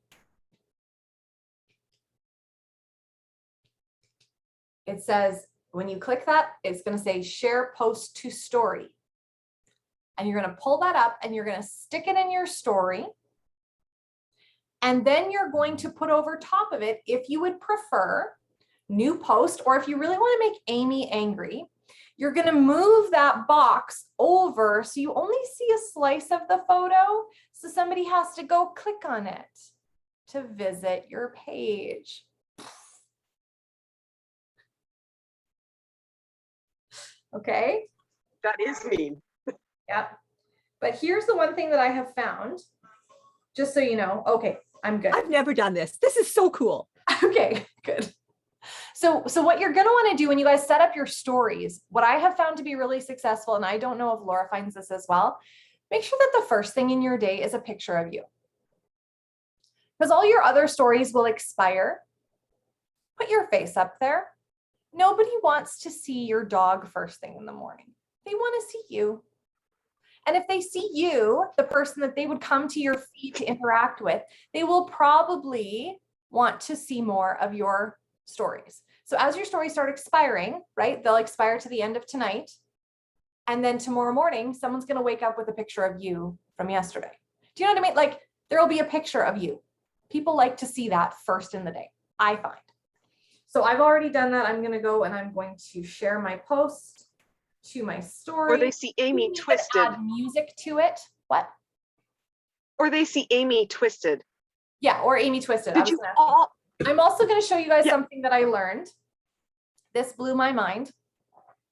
It says, when you click that, it's going to say share post to story. And you're going to pull that up and you're going to stick it in your story. And then you're going to put over top of it, if you would prefer, new post, or if you really want to make Amy angry, you're going to move that box over so you only see a slice of the photo. So somebody has to go click on it to visit your page. Okay. That is mean. Yep. But here's the one thing that I have found, just so you know. Okay, I'm good. I've never done this. This is so cool. Okay, good. So what you're going to want to do when you guys set up your stories, what I have found to be really successful, and I don't know if Laura finds this as well, make sure that the first thing in your day is a picture of you. Because all your other stories will expire. Put your face up there. Nobody wants to see your dog first thing in the morning. They want to see you. And if they see you, the person that they would come to your feed to interact with, they will probably want to see more of your stories. So as your stories start expiring, right, they'll expire to the end of tonight. And then tomorrow morning, someone's going to wake up with a picture of you from yesterday. Do you know what I mean? Like there'll be a picture of you. People like to see that first in the day, I find. So I've already done that. I'm going to go and I'm going to share my post to my story. Or they see Amy twisted. Add music to it. What? Or they see Amy twisted. Yeah, or Amy twisted. Did you all? I'm also going to show you guys something that I learned. This blew my mind.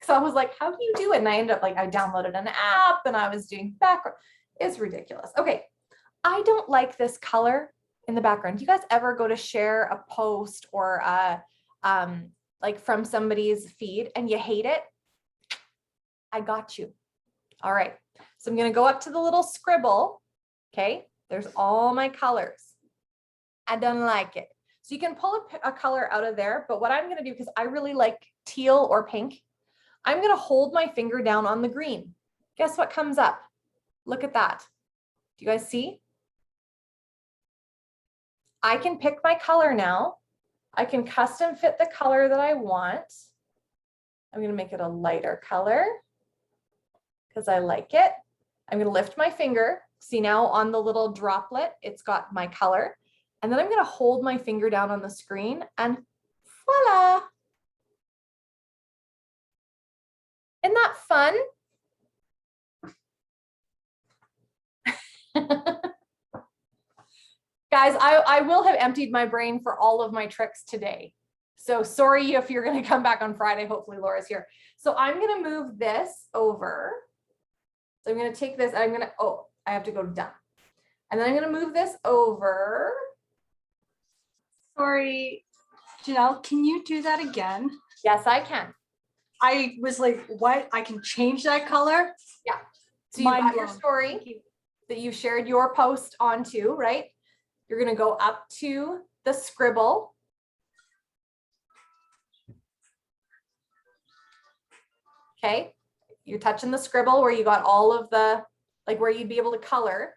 So I was like, how do you do it? And I ended up like, I downloaded an app and I was doing background. It's ridiculous. Okay. I don't like this color in the background. Do you guys ever go to share a post or like from somebody's feed and you hate it? I got you. All right. So I'm going to go up to the little scribble. Okay. There's all my colors. I don't like it. So you can pull a color out of there, but what I'm going to do, because I really like teal or pink, I'm going to hold my finger down on the green. Guess what comes up? Look at that. Do you guys see? I can pick my color now. I can custom fit the color that I want. I'm going to make it a lighter color because I like it. I'm going to lift my finger. See now on the little droplet, it's got my color. And then I'm going to hold my finger down on the screen and voila. Isn't that fun? Guys, I will have emptied my brain for all of my tricks today. So sorry if you're going to come back on Friday. Hopefully Laura's here. So I'm going to move this over. So I'm going to take this. I'm going to, oh, I have to go to done. And then I'm going to move this over. Sorry, Janelle, can you do that again? Yes, I can. I was like, what? I can change that color? Yeah. So you Mind got your blown. story that you shared your post onto, right? You're going to go up to the scribble. Okay. You're touching the scribble where you got all of the, like where you'd be able to color,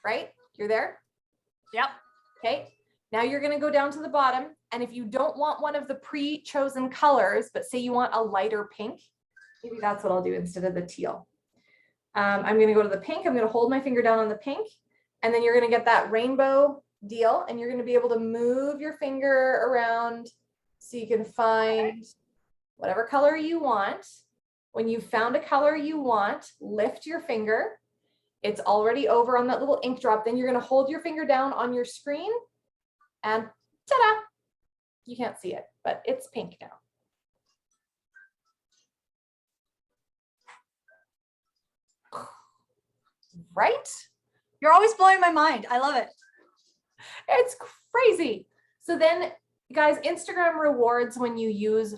right? You're there? Yep. Okay. Now you're going to go down to the bottom. And if you don't want one of the pre-chosen colors, but say you want a lighter pink, maybe that's what I'll do instead of the teal. I'm going to go to the pink. I'm going to hold my finger down on the pink, and then you're going to get that rainbow deal, and you're going to be able to move your finger around so you can find whatever color you want. When you've found a color you want, lift your finger. It's already over on that little ink drop. Then you're going to hold your finger down on your screen, and ta-da! You can't see it, but it's pink now. Right? You're always blowing my mind. I love it. It's crazy. So then, guys, Instagram rewards when you use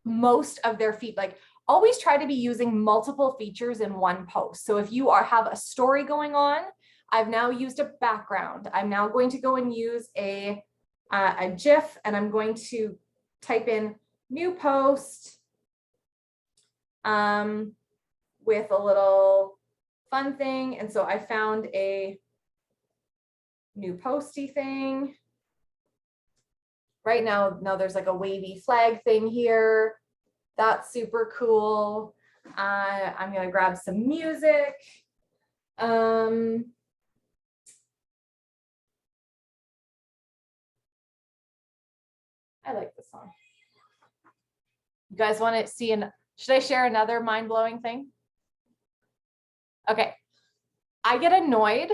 most of their feed. Like, always try to be using multiple features in one post. So if you have a story going on, I've now used a background. I'm now going to go and use a GIF, and I'm going to type in new post with a little fun thing. And so I found a new posty thing. Right now there's like a wavy flag thing here. That's super cool. I'm gonna grab some music. I like this song. You guys want to see should I share another mind-blowing thing? Okay. I get annoyed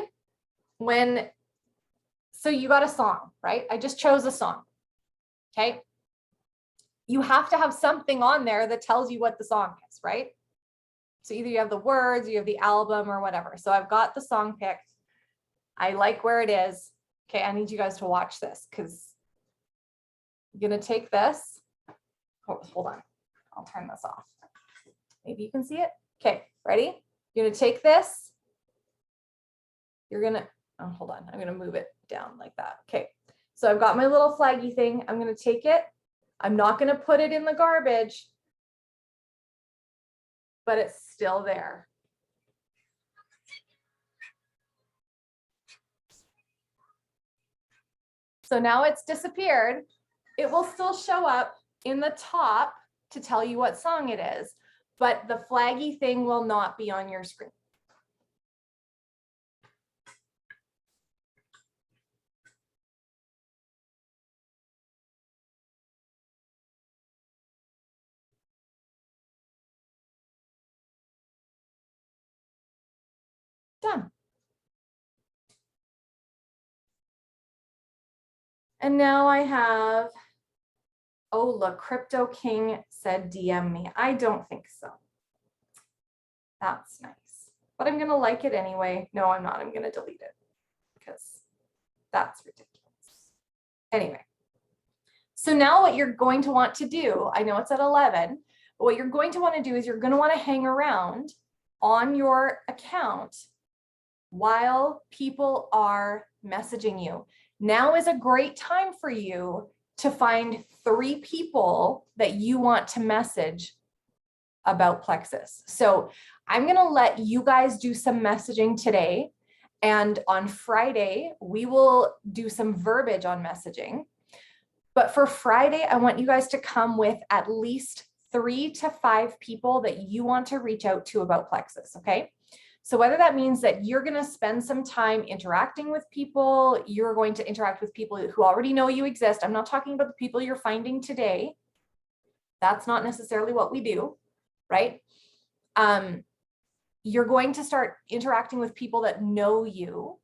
when, so you got a song, right? I just chose a song. Okay. You have to have something on there that tells you what the song is, right? So either you have the words, you have the album or whatever. So I've got the song picked. I like where it is. Okay. I need you guys to watch this because I'm going to take this. Oh, hold on. I'll turn this off. Maybe you can see it. Okay. Ready? You're going to take this. You're going to, oh, hold on. I'm going to move it down like that. Okay. So I've got my little flaggy thing. I'm going to take it. I'm not going to put it in the garbage, but it's still there. So now it's disappeared. It will still show up in the top to tell you what song it is, but the flaggy thing will not be on your screen. Done. And now I have, oh, look, Crypto King said DM me. I don't think so. That's nice. But I'm going to like it anyway. No, I'm not. I'm going to delete it because that's ridiculous. Anyway, so now what you're going to want to do, I know it's at 11, but what you're going to want to do is you're going to want to hang around on your account while people are messaging you. Now is a great time for you to find 3 people that you want to message about Plexus. So I'm going to let you guys do some messaging today. And on Friday, we will do some verbiage on messaging. But for Friday, I want you guys to come with at least 3 to 5 people that you want to reach out to about Plexus, okay? So whether that means that you're going to spend some time interacting with people, you're going to interact with people who already know you exist. I'm not talking about the people you're finding today. That's not necessarily what we do, right? You're going to start interacting with people that know you.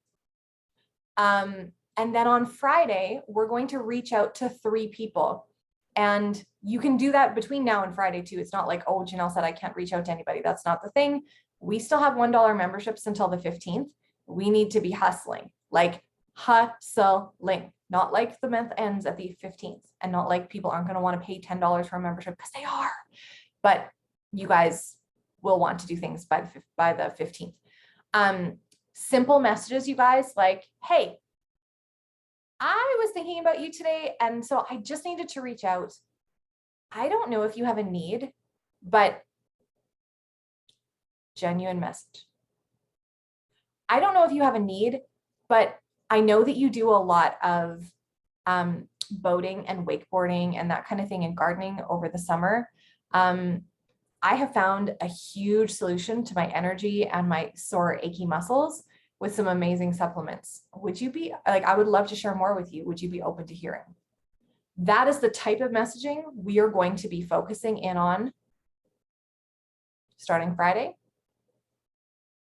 And then on Friday, we're going to reach out to 3 people. And you can do that between now and Friday too. It's not like, oh, Janelle said I can't reach out to anybody. That's not the thing. We still have $1 memberships until the 15th. We need to be hustling, like hustling, not like the month ends at the 15th, and not like people aren't going to want to pay $10 for a membership, because they are. But you guys will want to do things by the 15th. Simple messages, you guys, like, hey, I was thinking about you today, and so I just needed to reach out. I don't know if you have a need, but genuine message. I don't know if you have a need, but I know that you do a lot of boating and wakeboarding and that kind of thing, and gardening over the summer. I have found a huge solution to my energy and my sore, achy muscles with some amazing supplements. Would you be like, I would love to share more with you. Would you be open to hearing? That is the type of messaging we are going to be focusing in on starting Friday.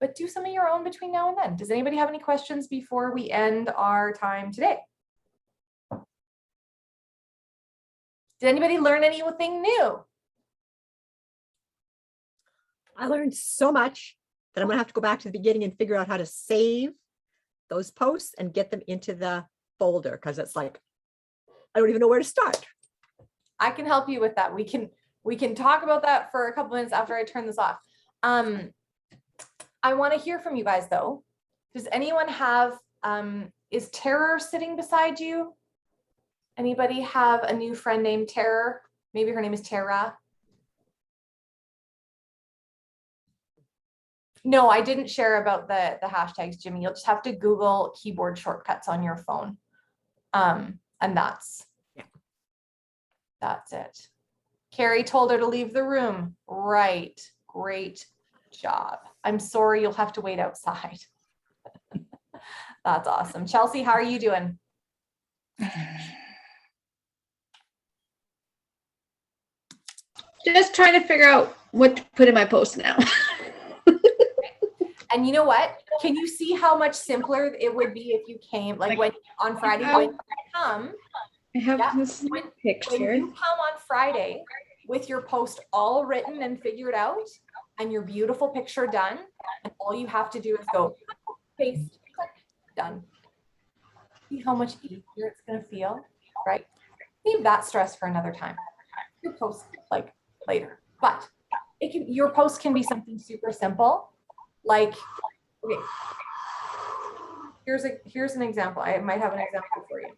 But do some of your own between now and then. Does anybody have any questions before we end our time today? Did anybody learn anything new? I learned so much that I'm gonna have to go back to the beginning and figure out how to save those posts and get them into the folder, because it's like, I don't even know where to start. I can help you with that. We can talk about that for a couple minutes after I turn this off. I want to hear from you guys though. Does anyone have, is Terror sitting beside you? Anybody have a new friend named Terror? Maybe her name is Tara. No, I didn't share about the hashtags, Jimmy. You'll just have to Google keyboard shortcuts on your phone. And that's it. Carrie told her to leave the room. Right. Great job. I'm sorry, you'll have to wait outside. That's awesome. Chelsea, how are you doing? Just trying to figure out what to put in my post now. And you know what? Can you see how much simpler it would be if you came, like when on Friday, when you come, I have this picture. When you come on Friday with your post all written and figured out and your beautiful picture done, and all you have to do is go paste, click, done. See how much easier it's going to feel, right? Leave that stress for another time. Your post like later, but it can, your post can be something super simple. Like, okay, here's an example. I might have an example for you.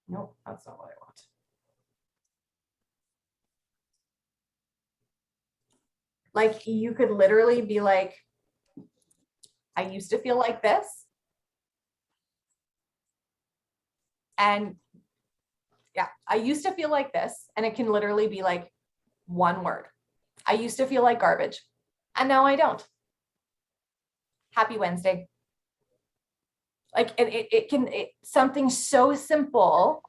Nope, that's not what I want. Like, you could literally be like, I used to feel like this. And yeah, I used to feel like this. And it can literally be like one word. I used to feel like garbage, and now I don't. Happy Wednesday. Like something so simple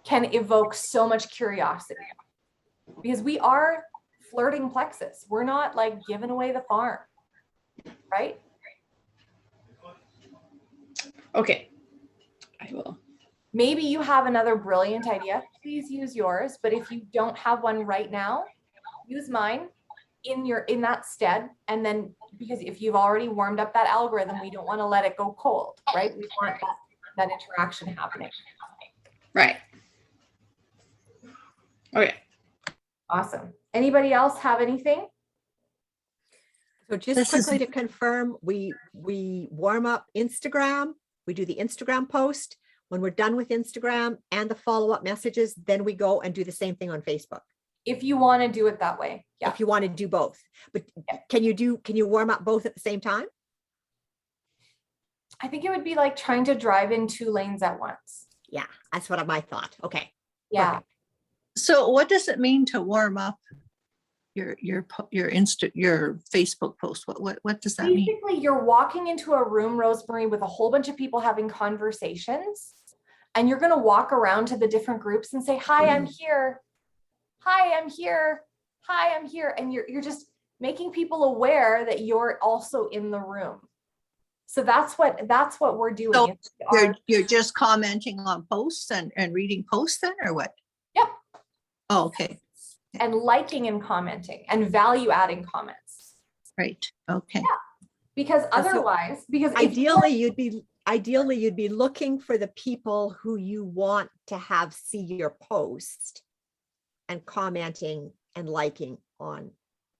can evoke so much curiosity, because we are flirting plexus. We're not like giving away the farm, right? Okay, I will. Maybe you have another brilliant idea. Please use yours. But if you don't have one right now, use mine in that stead. And then, because if you've already warmed up that algorithm, we don't want to let it go cold, right? We want that interaction happening. Right. Okay. Awesome. Anybody else have anything? So just quickly to confirm, we warm up Instagram. We do the Instagram post. When we're done with Instagram and the follow-up messages, then we go and do the same thing on Facebook. If you want to do it that way. Yeah. If you want to do both. But can you warm up both at the same time? I think it would be like trying to drive in 2 lanes at once. Yeah, that's what I thought. Okay. Yeah. Perfect. So what does it mean to warm up your Facebook post? What does that mean? Basically, you're walking into a room, Rosemary, with a whole bunch of people having conversations, and you're going to walk around to the different groups and say, hi, I'm here. Hi, I'm here. Hi, I'm here. And you're just making people aware that you're also in the room. So that's what we're doing. So It's our- you're just commenting on posts and reading posts then, or what? Yep. Oh, okay, And liking and commenting and value adding comments. right, okay. Yeah. Because So otherwise, because if Ideally, you'd be looking for the people who you want to have see your post and commenting and liking on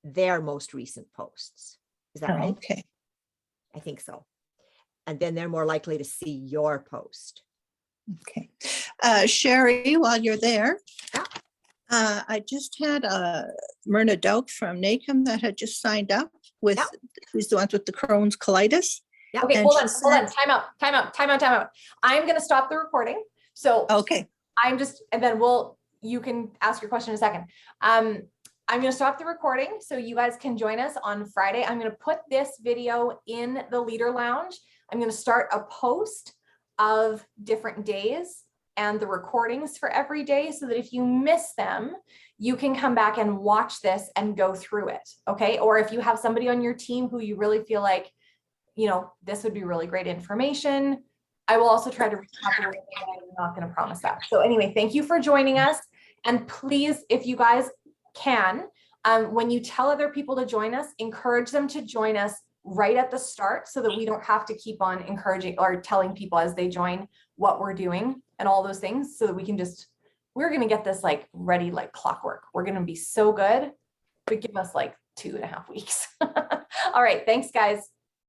their most recent posts. Is that right? Okay. I think so. And then they're more likely to see your post. Okay. Sherry, while you're there. Yeah. I just had Myrna Doak from NACM that had just signed up with, who's the ones with the Crohn's colitis. Yeah. Okay, And hold she on. Time out. I'm going to stop the recording. So Okay. and then you can ask your question in a second. I'm going to stop the recording so you guys can join us on Friday. I'm going to put this video in the leader lounge. I'm going to start a post of different days and the recordings for every day so that if you miss them, you can come back and watch this and go through it. Okay. Or if you have somebody on your team who you really feel like, this would be really great information, I will also try to reach out to you, but I'm not going to promise that. So anyway, thank you for joining us. And please, if you guys can, when you tell other people to join us, encourage them to join us right at the start so that we don't have to keep on encouraging or telling people as they join what we're doing and all those things, so that we're going to get this like ready like clockwork. We're going to be so good, but give us like 2.5 weeks. All right. Thanks, guys.